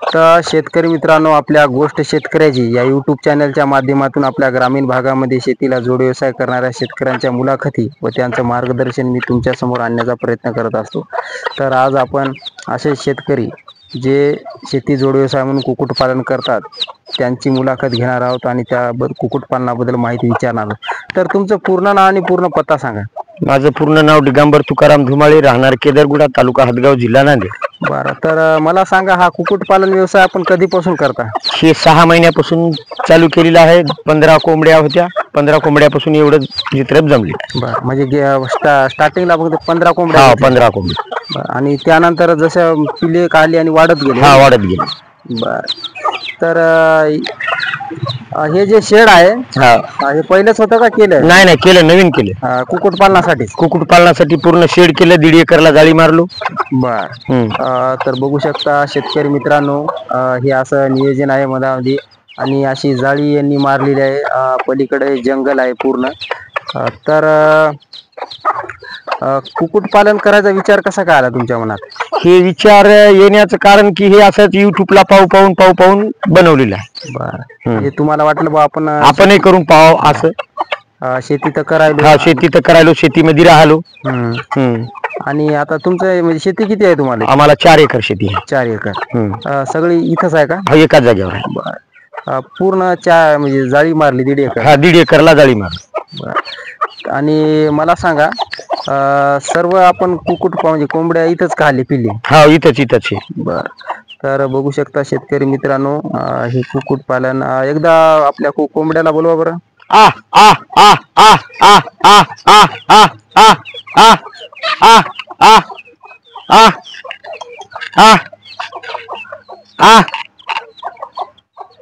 तर शेतकरी मित्रांनो, आपल्या गोष्ट शेतकऱ्याची या यूट्यूब चॅनलच्या माध्यमातून आपल्या ग्रामीण भागामध्ये शेतीला जोड व्यवसाय करणाऱ्या शेतकऱ्यांच्या मुलाखती व त्यांचं मार्गदर्शन मी तुमच्या समोर आणण्याचा प्रयत्न करत असतो. तर आज आपण असे शेतकरी जे शेती जोड व्यवसाय म्हणून कुक्कुटपालन करतात त्यांची मुलाखत घेणार आहोत आणि त्या कुक्कुटपालनाबद्दल माहिती विचारणार आहोत. तर तुमचं पूर्ण नाव आणि पूर्ण पत्ता सांगा. माझं पूर्ण नाव दिगंबर तुकाराम धुमाळे, राहणार केदारगुडा, तालुका हदगाव, जिल्हा नांदेड. बरं, तर मला सांगा, हा कुक्कुटपालन व्यवसाय आपण कधीपासून करता? हे 6 महिन्यापासून चालू केलेलं आहे. 15 कोंबड्या होत्या. 15 कोंबड्यापासून एवढं चित्रप जमले. बरं, म्हणजे स्टार्टिंगला फक्त 15 कोंबड्या? हा, 15 कोंबड्या. आणि त्यानंतर जसं पिले काढली आणि वाढत गेले? हा, वाढत गेले. बर, तर हे जे शेड आहे हे पहिलेच होतं का केलं? नाही नाही, केलं, नवीन केलं. कुक्कुटपालनासाठी? कुक्कुटपालनासाठी पूर्ण शेड केलं. 1.5 एकरला जाळी मारलो. बर, तर बघू शकता शेतकरी मित्रांनो, हे असं नियोजन आहे मधामध्ये आणि अशी जाळी यांनी मारलेली आहे. पलीकडे जंगल आहे पूर्ण. तर कुक्कुटपालन करायचा विचार कसा काय आला तुमच्या मनात? हे विचार येण्याचं कारण की हे असंच युट्यूबला पाहून बनवलेलं आहे. बरं, हे तुम्हाला वाटलं बा आपणही करून पाहाव असं. शेती तर करायलो. हा, शेती तर करायलो, शेतीमध्ये राहिलो. आणि आता तुमचं म्हणजे शेती किती आहे तुम्हाला? आम्हाला 4 एकर शेती आहे. 4 एकर सगळी इथंच आहे का? हा, एकाच जागेवर आहे. बरं, पूर्ण म्हणजे जाळी मारली 1.5 एकर? हा, 1.5 एकरला जाळी मारली. बरं, आणि मला सांगा, सर्व आपण म्हणजे कोंबड्या इथंच खाली पिल्ली? हा, इथंच. बर, तर बघू शकता शेतकरी मित्रांनो, हे कुक्कुटपालन. एकदा आपल्या कोंबड्याला बोलवा बरं. आ आ आ आ आ आ आ आ आ आ आ आ आ आ.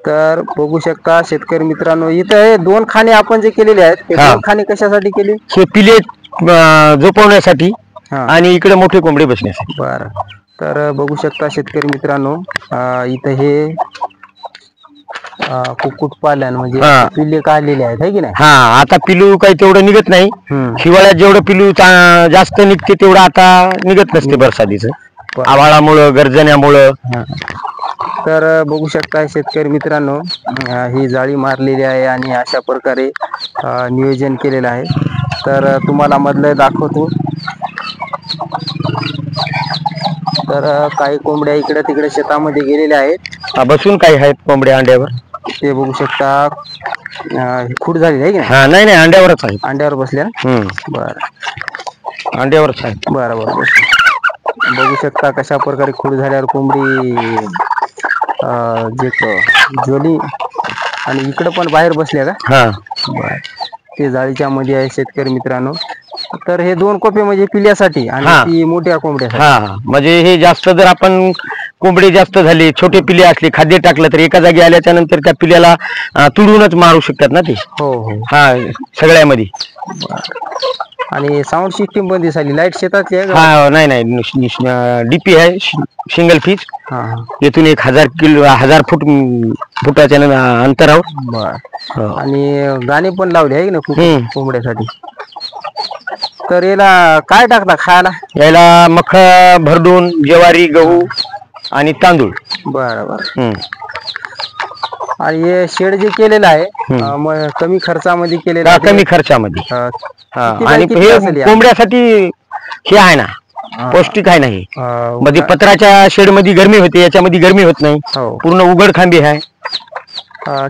तर बघू शकता शेतकरी मित्रांनो, इथं हे 2 खाणे आपण जे केलेले आहेत, ते 2 खाणे कशासाठी केले? हे पिले झोपवण्यासाठी आणि इकडे मोठे कोंबडे बसण्यासाठी. बरं, तर बघू शकता शेतकरी मित्रांनो, इथं हे कुक्कुटपालन म्हणजे पिल्ले काढलेले आहेत, है की नाही? हा, आता पिलू काही तेवढं निघत नाही. हिवाळ्यात जेवढं पिलू जास्त निघते तेवढं आता निघत नसते बरसातीचं, आभाळामुळं, गर्जन्यामुळं. तर बघू शकता शेतकरी मित्रांनो, ही जाळी मारलेली आहे आणि अशा प्रकारे नियोजन केलेलं आहे. तर तुम्हाला मधलं दाखवतो. तर काही कोंबड्या इकडे तिकडे शेतामध्ये गेलेल्या आहेत. बसून काही आहेत कोंबड्या अंड्यावर, ते बघू शकता. खूट झाली आहे की नाही? नाही, अंड्यावरच आहे. अंड्यावर बसल्या? बरं, अंड्यावरच आहे. बरोबर. बघू शकता कशा प्रकारे खूट झाल्यावर कोंबडी जोली आणि इकडे पण बाहेर बसल्या का? हा, बर, ते जाळीच्या मध्ये आहे शेतकरी मित्रांनो. तर हे 2 कोपे म्हणजे पिल्यासाठी आणि ती मोठ्या कोंबड्या. हा, म्हणजे हे जास्त जर आपण कोंबडे जास्त झाले, छोटे पिले असले, खाद्य टाकलं तर एका जागी आल्याच्या नंतर त्या पिल्याला तुडूनच मारू शकतात ना ते. हो. हा, सगळ्यामध्ये. आणि साऊंड सिस्टीम पण दिसाली. लाईट शेतातली आहे? हा, नाही, डीपी आहे, सिंगल फीज. येथून 1000 फुटाच्या अंतरावर. बर, आणि गाणे पण लावले आहे ना कोंबड्यासाठी. तर याला काय टाकता खायला? याला मका, भरडून, ज्वारी, गहू आणि तांदूळ. बरोबर. आणि हे शेड जे केलेलं आहे कमी खर्चामध्ये केलेलं आहे? कमी खर्चामध्ये. आणि हे कोंबड्यासाठी हे आहे ना, पौष्टिक आहे नाही. मध्ये पत्राच्या शेड मध्ये गरमी होते, याच्यामध्ये गरमी होत नाही. पूर्ण उघड खांबी आहे.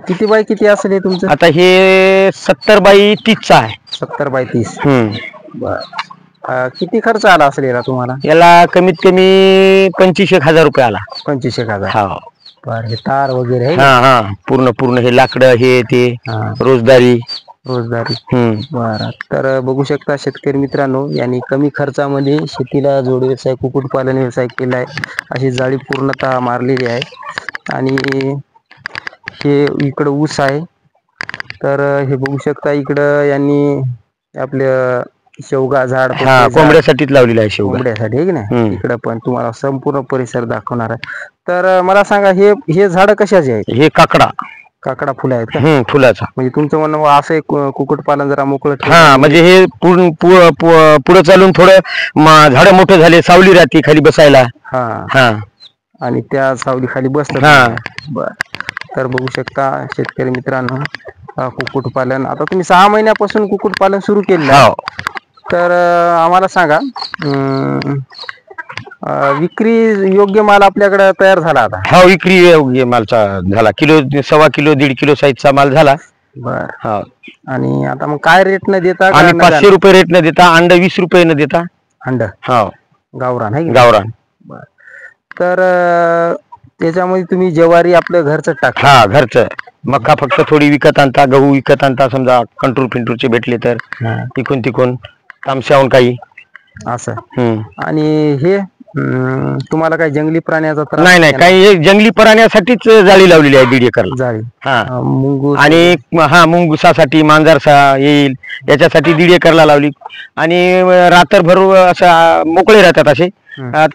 किती बाय किती असेल हे तुमचं? आता हे 70 बाय 30 आहे. 70 बाय 30. बर, किती खर्च आला असेल याला तुम्हाला? याला कमीत कमी 25,000 रुपये आला. 25,000? हा. बर, हे तार वगैरे? हा, पूर्ण हे लाकडं, हे ते रोजदारी. बरं, तर बघू शकता शेतकरी मित्रांनो, यांनी कमी खर्चामध्ये शेतीला जोड व्यवसाय, कुक्कुटपालन व्यवसाय केला आहे. अशी जाळी पूर्णतः मारलेली आहे. आणि हे इकडं ऊस आहे. तर हे बघू शकता इकडं यांनी आपलं शेवगा झाड कोंबड्यासाठीच लावलेलं आहे. कोंबड्यासाठी आहे की नाही? इकडं पण तुम्हाला संपूर्ण परिसर दाखवणार आहे. तर मला सांगा, हे झाड कशाचे आहेत? हे काकडा फुलं आहेत का? फुलाचा. म्हणजे तुमचं म्हणणं असं एक कुक्कुटपालन जरा मोकळं? हा, म्हणजे हे पुढे चालून थोडं झाडं मोठं झाले, सावली राहते खाली बसायला. हा, आणि त्या सावलीखाली बसतात. बर. तर बघू शकता शेतकरी मित्रांनो, कुक्कुटपालन आता तुम्ही 6 महिन्यापासून कुक्कुटपालन सुरू केलेलं आहे. तर आम्हाला सांगा, विक्री योग्य माल आपल्याकडे तयार झाला आता? हा, विक्री योग्य मालचा झाला. किलो, 1.25 किलो, 1.5 किलो साईजचा माल झाला. बर. हा. आणि आता मग काय रेट न देता? आम्ही 500 रुपये रेट न देता, अंड 20 रुपये न देता. अंड? हा, गावरान आहे? गावरान. बर. तर त्याच्यामध्ये तुम्ही ज्वारी आपलं घरचं टाकता? हा, घरचं. मका फक्त थोडी विकत आणता, गहू विकत आणता, समजा कंट्रोल पिंटूरचे भेटले तर तिकून तिकून तामशाहून काही असं. आणि हे तुम्हाला काही जंगली प्राण्याचा त्रास? नाही नाही, काही जंगली प्राण्यासाठीच जाळी लावलेली आहे 1.5 एकर जाळी. मुंगूस आणि मुंगुसासाठी, मांजरसा येईल याच्यासाठी 1.5 एकरला लावली. आणि रात्रभर असं मोकळे राहतात असे,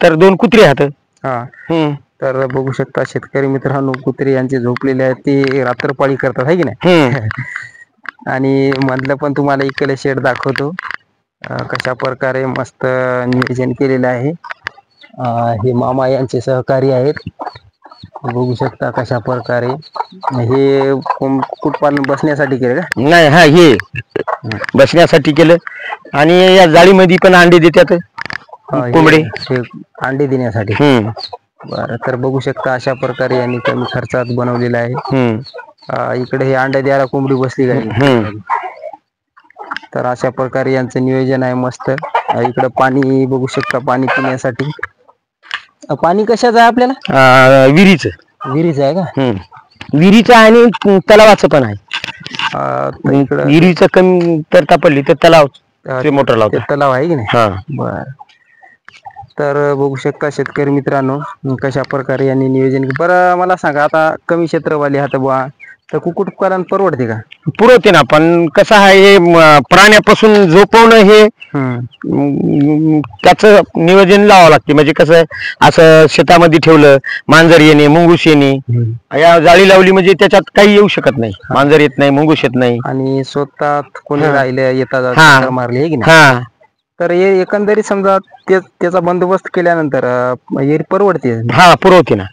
तर 2 कुत्रे राहतात. तर बघू शकता शेतकरी मित्रांनो, कुत्रे यांचे झोपलेले आहेत, ते रात्रपाळी करतात आहे की नाही. आणि मधलं पण तुम्हाला इकडे शेड दाखवतो, कशा प्रकारे मस्त नियोजन केलेलं आहे. हे मामा यांचे सहकारी आहेत. बघू शकता कशा प्रकारे हे कुक्कुटपालन बसण्यासाठी केलं का? नाही, हा, हे बसण्यासाठी केलं. आणि या जाळीमध्ये पण अंडे देतात कोंबडे, अंडे देण्यासाठी. बरं. तर बघू शकता अशा प्रकारे यांनी कमी खर्चात बनवलेला आहे. इकडे हे अंडे द्यायला कोंबडी बसली काय. तर अशा प्रकारे यांचं नियोजन आहे मस्त. इकडं पाणी बघू शकता, पाणी पिण्यासाठी. पाणी कशाचं आहे आपल्याला? विहिरीचं. विहिरीचं आहे का? विहिरीचं आणि तलावाचं पण आहे. विहिरीचं कमी तरता पडली तर तलाव मोटर लावतो. तलाव आहे की नाही. बर. तर बघू शकता शेतकरी मित्रांनो कशा प्रकारे यांनी नियोजन. बरं, मला सांगा, आता कमी क्षेत्रवाली हात बुवा, तर कुक्कुटपालन परवडते का? पुरवते ना, पण कसं आहे, हे प्राण्यापासून झोपवणं हे त्याचं नियोजन लावावं लागते. म्हणजे कसं आहे, असं शेतामध्ये ठेवलं, मांजर येणे, मुंगूस येणे, या जाळी लावली म्हणजे त्याच्यात काही येऊ शकत नाही. मांजर येत नाही, मुंगूस येत नाही. आणि स्वतः कोणी राहिले येतात मारले आहे की नाही. तर हे एकंदरीत समजा त्याचा बंदोबस्त केल्यानंतर हे परवडते? हा, पुरवते ना.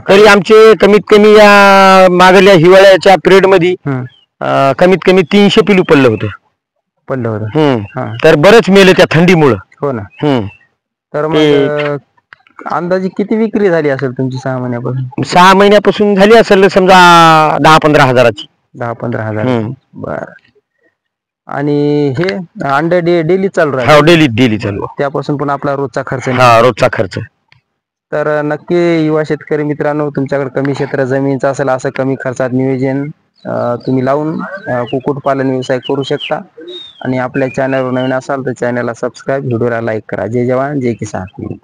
तरी आमचे कमीत कमी या मागल्या हिवाळ्याच्या पिरियड मध्ये कमीत कमी 300 पिलू पडलं होतं. तर बरेच मेले त्या थंडीमुळं. हो ना. तर मग अंदाजे किती विक्री झाली असेल तुमची 6 महिन्यापासून? 6 महिन्यापासून झाली असेल समजा 10-15 हजाराची. 10-15 हजार. बर. आणि हे अंडे डेली चालू राहते? हो, डेली चालू. त्यापासून पण आपला रोजचा खर्च? हा, रोजचा खर्च. तर नक्की युवा शेतकरी मित्रांनो, तुमच्याकडे कमी क्षेत्र जमीनचं असेल, असं कमी खर्चात नियोजन तुम्ही लावून कुक्कुटपालन व्यवसाय करू शकता. आणि आपल्या चॅनलवर नवीन असाल तर चॅनलला सबस्क्राईब, व्हिडिओला लाईक करा. जय जवान जय किसान.